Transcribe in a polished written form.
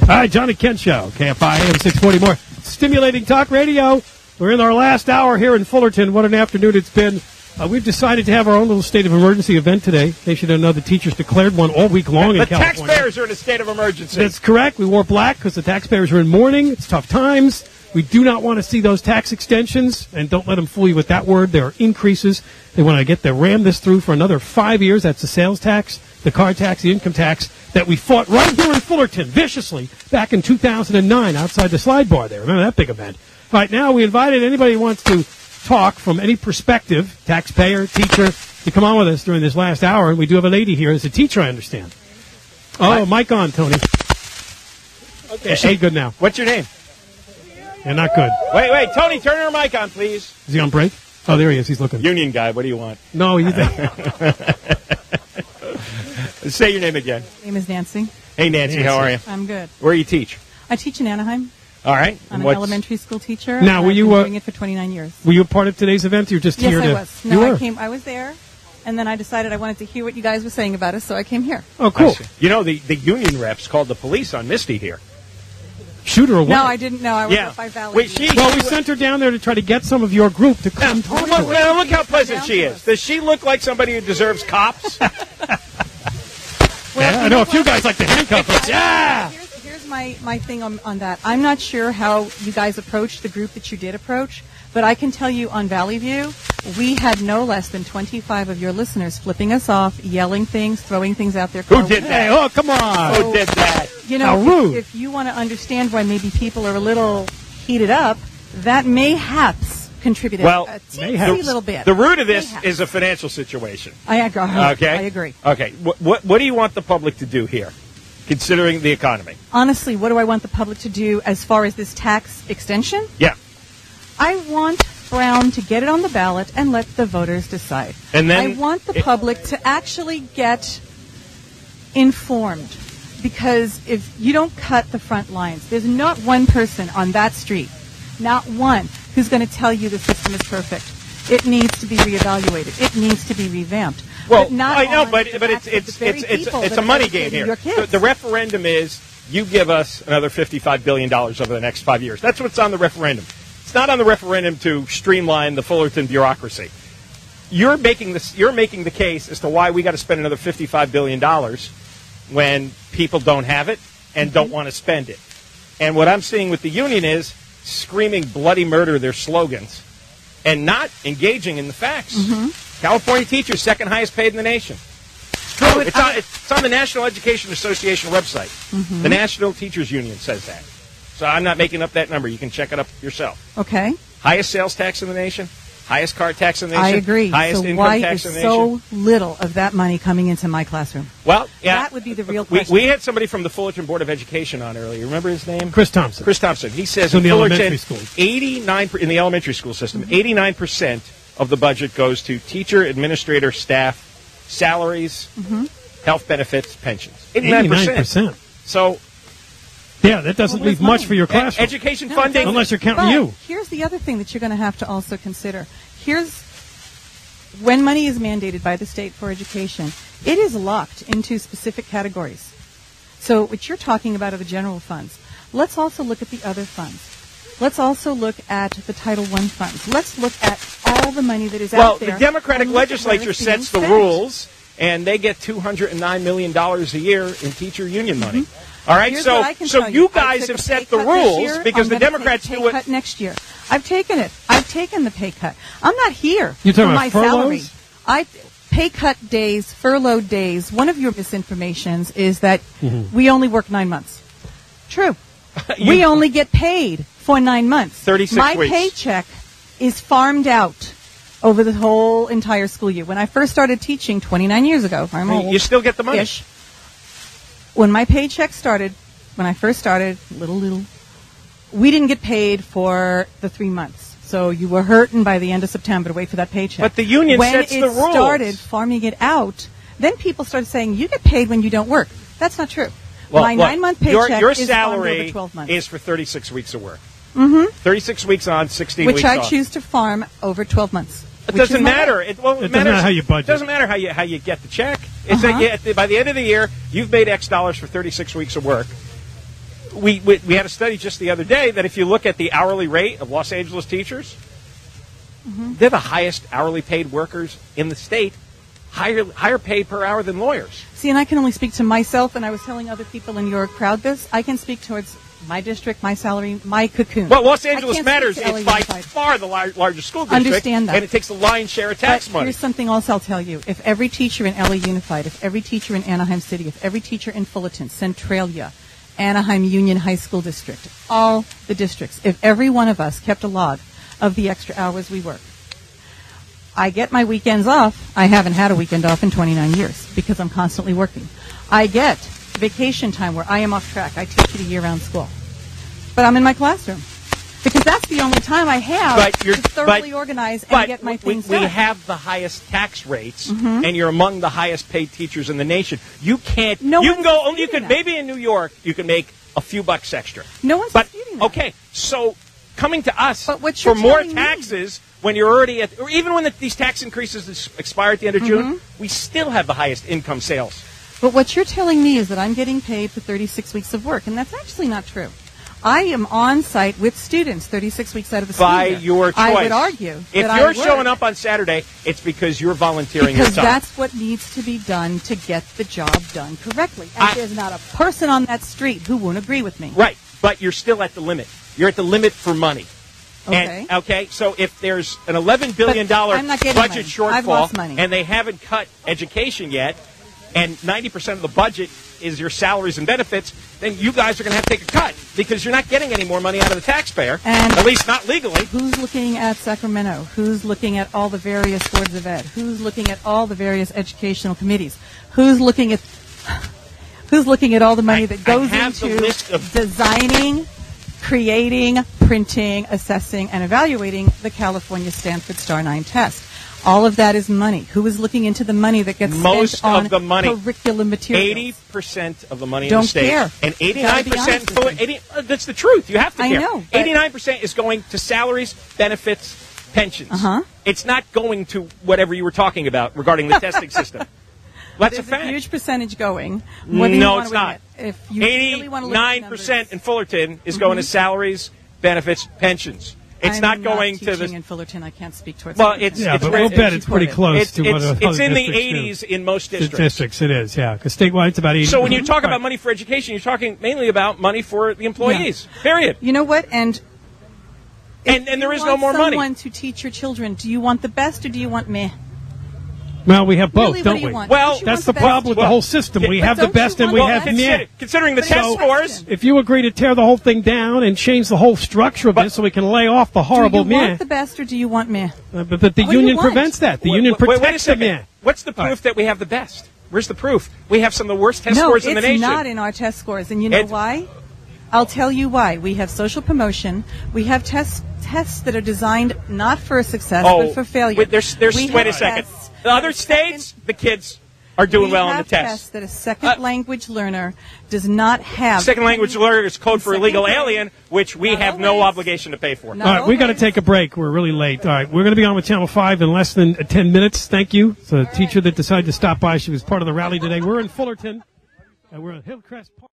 All right, John and Ken Show, KFI AM 640 more. Stimulating talk radio. We're in our last hour here in Fullerton. What an afternoon it's been. We've decided to have our own little state of emergency event today. They should know the teachers declared one all week long in California. The taxpayers are in a state of emergency. That's correct. We wore black because the taxpayers are in mourning. It's tough times. We do not want to see those tax extensions, and don't let them fool you with that word. There are increases. They want to ram this through for another 5 years. That's the sales tax, the car tax, the income tax that we fought right here in Fullerton viciously back in 2009 outside the slide bar there. Remember that big event? Right now, we invited anybody who wants to talk from any perspective, taxpayer, teacher, to come on with us during this last hour. And we do have a lady here as a teacher, I understand. Oh, mic on, Tony. Okay. Hey, good now. What's your name? Yeah, not good. Wait, Tony, turn her mic on, please. Is he on break? Oh, there he is. He's looking. Union guy, what do you want? No, he's Say your name again. My name is Nancy. Hey, Nancy, how are you? I'm good. Where do you teach? I teach in Anaheim. All right. I'm an elementary school teacher. Now, and were I've you been doing it for 29 years? Were you a part of today's event? You're just here to... Yes, I was. No, I was there, and then I decided I wanted to hear what you guys were saying about us, so I came here. Oh, cool. You know, the union reps called the police on Misty here. Shoot her away. No, I didn't know. I was up by Valley. Wait, we sent her down there to try to get some of your group to come talk to her. Look how pleasant she is. Does she look like somebody who deserves cops? Well, yeah, I know a few guys like to handcuff us. Yeah! Here's my thing on that. I'm not sure how you guys approached the group that you did approach, but I can tell you on Valley View, we had no less than 25 of your listeners flipping us off, yelling things, throwing things out there. Who did that? Oh, come on. Who did that? You know, if you want to understand why maybe people are a little heated up, that mayhaps contributed a teensy little bit. The root of this is a financial situation. I agree. Okay? I agree. Okay. What do you want the public to do here, considering the economy? Honestly, what do I want the public to do as far as this tax extension? Yeah. I want Brown to get it on the ballot and let the voters decide. And then I want the public to actually get informed, because if you don't cut the front lines, there's not one person on that street, not one, who's going to tell you the system is perfect. It needs to be reevaluated. It needs to be revamped. Well, but not I know, but it's a money game here. The referendum is you give us another $55 billion over the next 5 years. That's what's on the referendum. It's not on the referendum to streamline the Fullerton bureaucracy. You're making the case as to why we got to spend another $55 billion when people don't have it and don't want to spend it. And what I'm seeing with the union is screaming bloody murder their slogans and not engaging in the facts. Mm-hmm. California teachers, second highest paid in the nation. It's true. It's on the National Education Association website. Mm-hmm. The National Teachers Union says that. So I'm not making up that number. You can check it up yourself. Okay. Highest sales tax in the nation. Highest car tax in the nation. I agree. Highest so income tax in the nation. Why is so little of that money coming into my classroom? Well, yeah. That would be the real question. We had somebody from the Fullerton Board of Education on earlier. Remember his name? Chris Thompson. Chris Thompson. He says in the Fullerton, elementary school. 89 in the elementary school system, 89% of the budget goes to teacher, administrator, staff, salaries, health benefits, pensions. 89%. So, yeah, that doesn't leave much for your classroom. Education funding, unless you're counting you. Here's the other thing that you're going to have to also consider. When money is mandated by the state for education, it is locked into specific categories. So what you're talking about are the general funds. Let's also look at the other funds. Let's also look at the Title I funds. Let's look at all the money that is out there. Well, the Democratic legislature sets the rules, and they get $209 million a year in teacher union money. All right, so you guys have set the rules because the Democrats do it next year. I've taken it. I've taken the pay cut. I'm not here for my salary. Furloughs? Pay cut days, furlough days. One of your misinformations is that we only work 9 months. True. We only get paid for 9 months. 36 My weeks. paycheck is farmed out over the whole entire school year. When I first started teaching 29 years ago, I'm old. You still get the money. When my paycheck started, when I first started, little, we didn't get paid for the 3 months. So you were hurting by the end of September to wait for that paycheck. But the union sets the rules. When it started farming it out, then people started saying, you get paid when you don't work. That's not true. Well, my 9-month paycheck your is salary over 12 months. is for 36 weeks of work. 36 weeks on, 16 which weeks I off. choose to farm over 12 months. It doesn't matter. It doesn't matter how you budget. It doesn't matter how you get the check. It's that by the end of the year, you've made X dollars for 36 weeks of work. we had a study just the other day that if you look at the hourly rate of Los Angeles teachers, they're the highest hourly paid workers in the state, higher paid per hour than lawyers. See, and I can only speak to myself, and I was telling other people in your crowd this. I can speak towards my district, my salary, my cocoon. Well, Los Angeles Matters is by far the largest school district. Understand that. And it takes the lion's share of tax money. Here's something else I'll tell you. If every teacher in LA Unified, if every teacher in Anaheim City, if every teacher in Fullerton, Centralia, Anaheim Union High School District, all the districts, if every one of us kept a log of the extra hours we work, I get my weekends off. I haven't had a weekend off in 29 years because I'm constantly working. I get vacation time where I am off track. I teach at a year-round school. But I'm in my classroom because that's the only time I have to thoroughly organize and get my things done. We have the highest tax rates, and you're among the highest paid teachers in the nation. You can't. You could maybe in New York you can make a few bucks extra. No one's disputing that. Okay, so coming to us for more taxes when you're already at, or even when these tax increases expire at the end of June, we still have the highest income sales. But what you're telling me is that I'm getting paid for 36 weeks of work, and that's actually not true. I am on site with students 36 weeks out of the school year. By your choice. I would argue if that you're showing up on Saturday, it's because you're volunteering your time. Because that's what needs to be done to get the job done correctly. And there's not a person on that street who won't agree with me. Right, but you're still at the limit. You're at the limit for money. Okay. And, so if there's an $11 billion budget shortfall and they haven't cut education yet, and 90% of the budget is your salaries and benefits, then you guys are going to have to take a cut because you're not getting any more money out of the taxpayer, at least not legally. Who's looking at Sacramento? Who's looking at all the various boards of ed? Who's looking at all the various educational committees? Who's looking at all the money that goes into designing, creating, printing, assessing, and evaluating the California Stanford Star 9 test? All of that is money. Who is looking into the money that gets spent on curriculum materials? 80% of the money in the state. Don't care. And 89%, that's the truth. You have to care. I know. 89% is going to salaries, benefits, pensions. It's not going to whatever you were talking about regarding the testing system. That's a fact. There's a huge percentage going. No, it's not. If you really want to look at 89% in Fullerton is going to salaries, benefits, pensions. It's not going to the. In Fullerton, I can't speak towards. Well, but we'll bet it's pretty close to what it's in the 80s in most districts. It is, yeah. Because statewide, it's about 80. So when you talk about money for education, you're talking mainly about money for the employees. Yeah. Period. You know what? And there is no more money. Someone to teach your children. Do you want the best or do you want meh? Well, we have both, don't we? Well, that's the problem with the whole system. We have the best and we have meh. Considering the test scores. If you agree to tear the whole thing down and change the whole structure of this so we can lay off the horrible meh. Do you want the best or do you want meh? But the union prevents that. The union protects the meh. What's the proof that we have the best? Where's the proof? We have some of the worst test scores in the nation. No, it's not in our test scores. And you know why? I'll tell you why. We have social promotion. We have tests that are designed not for success, but for failure. Wait a second. The other states, the kids are doing well on the test. We have tests that a second language learner does not have. Second language learner is code for illegal alien, which we have no obligation to pay for. All right, we got to take a break. We're really late. All right, we're going to be on with Channel 5 in less than 10 minutes. Thank you. It's a teacher that decided to stop by. She was part of the rally today. We're in Fullerton, and we're on Hillcrest Park.